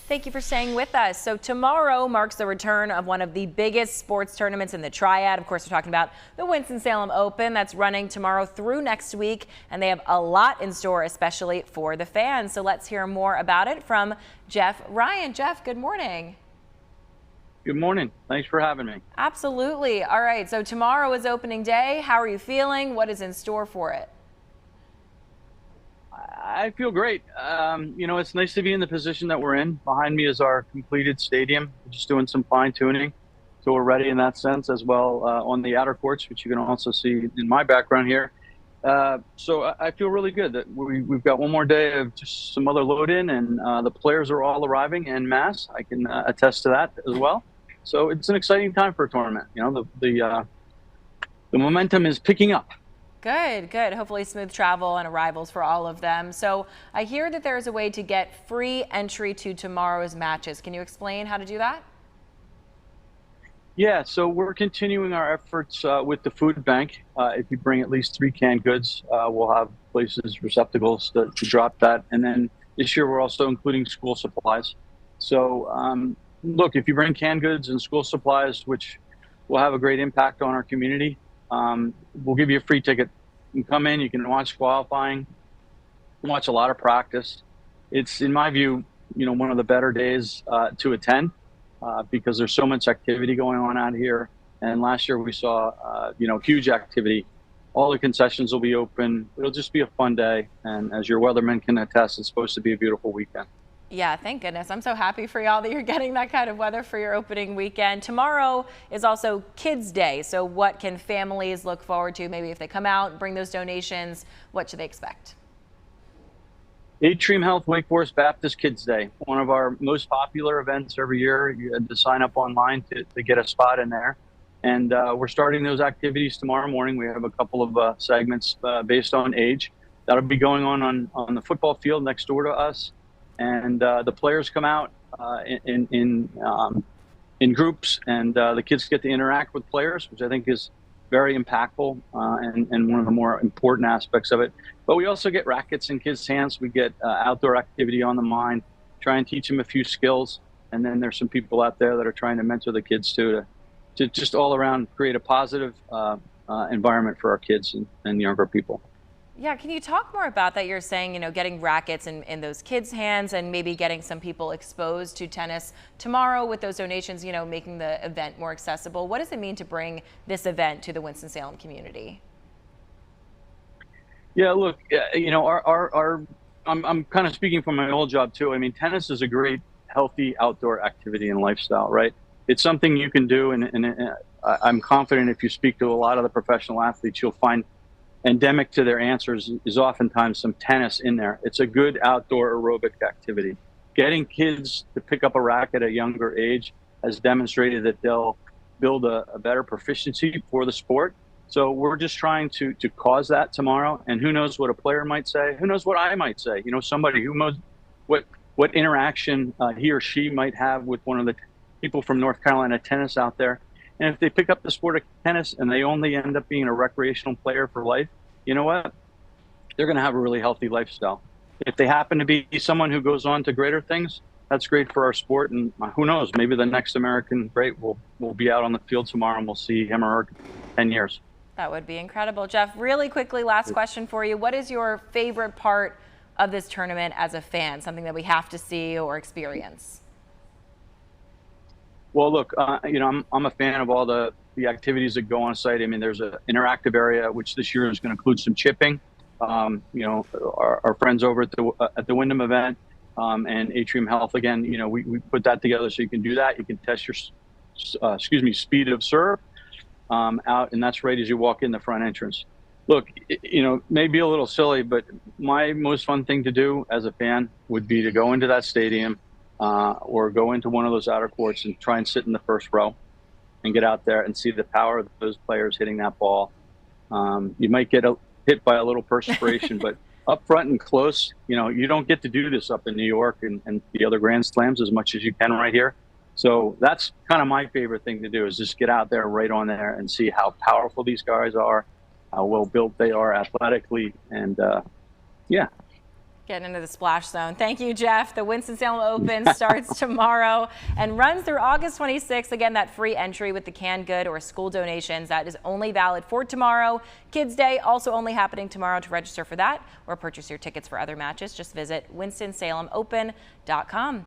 Thank you for staying with us. So tomorrow marks the return of one of the biggest sports tournaments in the Triad. Of course, we're talking about the Winston-Salem Open that's running tomorrow through next week, and they have a lot in store, especially for the fans. So let's hear more about it from Jeff Ryan. Jeff, good morning. Good morning. Thanks for having me. Absolutely. All right. So tomorrow is opening day. How are you feeling? What is in store for it? I feel great. It's nice to be in the position that we're in. Behind me is our completed stadium. We're just doing some fine tuning. So we're ready in that sense as well on the outer courts, which you can also see in my background here. So I feel really good that we've got one more day of just some other load in, and the players are all arriving en masse. I can attest to that as well. So it's an exciting time for a tournament. The momentum is picking up. Good, good. Hopefully smooth travel and arrivals for all of them. So I hear that there's a way to get free entry to tomorrow's matches. Can you explain how to do that? Yeah, so we're continuing our efforts with the food bank. If you bring at least 3 canned goods, we'll have places, receptacles to drop that. And then this year we're also including school supplies. So look, if you bring canned goods and school supplies, which will have a great impact on our community, we'll give you a free ticket. You can come in, you can watch qualifying, watch a lot of practice. It's, in my view, one of the better days to attend because there's so much activity going on out here. And last year we saw, huge activity. All the concessions will be open. It'll just be a fun day. And as your weatherman can attest, it's supposed to be a beautiful weekend. Yeah, thank goodness. I'm so happy for y'all that you're getting that kind of weather for your opening weekend. Tomorrow is also Kids Day. So what can families look forward to? Maybe if they come out and bring those donations, what should they expect? Atrium Health Wake Forest Baptist Kids Day, one of our most popular events every year. You had to sign up online to get a spot in there. And we're starting those activities tomorrow morning. We have a couple of segments based on age. That'll be going on the football field next door to us. And the players come out in groups, and the kids get to interact with players, which I think is very impactful and one of the more important aspects of it. But we also get rackets in kids' hands. We get outdoor activity on the mind, try and teach them a few skills. And then there's some people out there that are trying to mentor the kids too, to just all around create a positive environment for our kids and younger people. Yeah, can you talk more about that? You're saying, getting rackets in those kids' hands and maybe getting some people exposed to tennis tomorrow with those donations, making the event more accessible. What does it mean to bring this event to the Winston-Salem community? Yeah, look, I'm kind of speaking from my old job too. I mean, tennis is a great, healthy outdoor activity and lifestyle, right? It's something you can do, and I'm confident if you speak to a lot of the professional athletes, you'll find endemic to their answers is oftentimes some tennis in there. It's a good outdoor aerobic activity. Getting kids to pick up a racket at a younger age has demonstrated that they'll build a better proficiency for the sport. So we're just trying to cause that tomorrow. And who knows what a player might say? Who knows what I might say? Somebody who knows what interaction he or she might have with one of the people from North Carolina tennis out there. And if they pick up the sport of tennis and they only end up being a recreational player for life, you know what? They're going to have a really healthy lifestyle. If they happen to be someone who goes on to greater things, that's great for our sport. And who knows, maybe the next American great will be out on the field tomorrow and we'll see him or her 10 years. That would be incredible. Jeff, really quickly, last question for you. What is your favorite part of this tournament as a fan? Something that we have to see or experience? Well, look, I'm a fan of all the activities that go on site. I mean, there's an interactive area, which this year is going to include some chipping. Our friends over at the Wyndham event and Atrium Health, again, we put that together so you can do that. You can test your, speed of serve out, and that's right as you walk in the front entrance. Look, maybe a little silly, but my most fun thing to do as a fan would be to go into that stadium or go into one of those outer courts and try and sit in the first row and get out there and see the power of those players hitting that ball. You might get hit by a little perspiration, but up front and close, you don't get to do this up in New York and the other Grand Slams as much as you can right here. So that's kind of my favorite thing to do, is just get out there right on there and see how powerful these guys are, how well built they are athletically. And yeah. Getting into the splash zone. Thank you, Jeff. The Winston-Salem Open starts tomorrow and runs through August 26th. Again, that free entry with the canned good or school donations, that is only valid for tomorrow. Kids Day also only happening tomorrow. To register for that or purchase your tickets for other matches, just visit WinstonSalemOpen.com.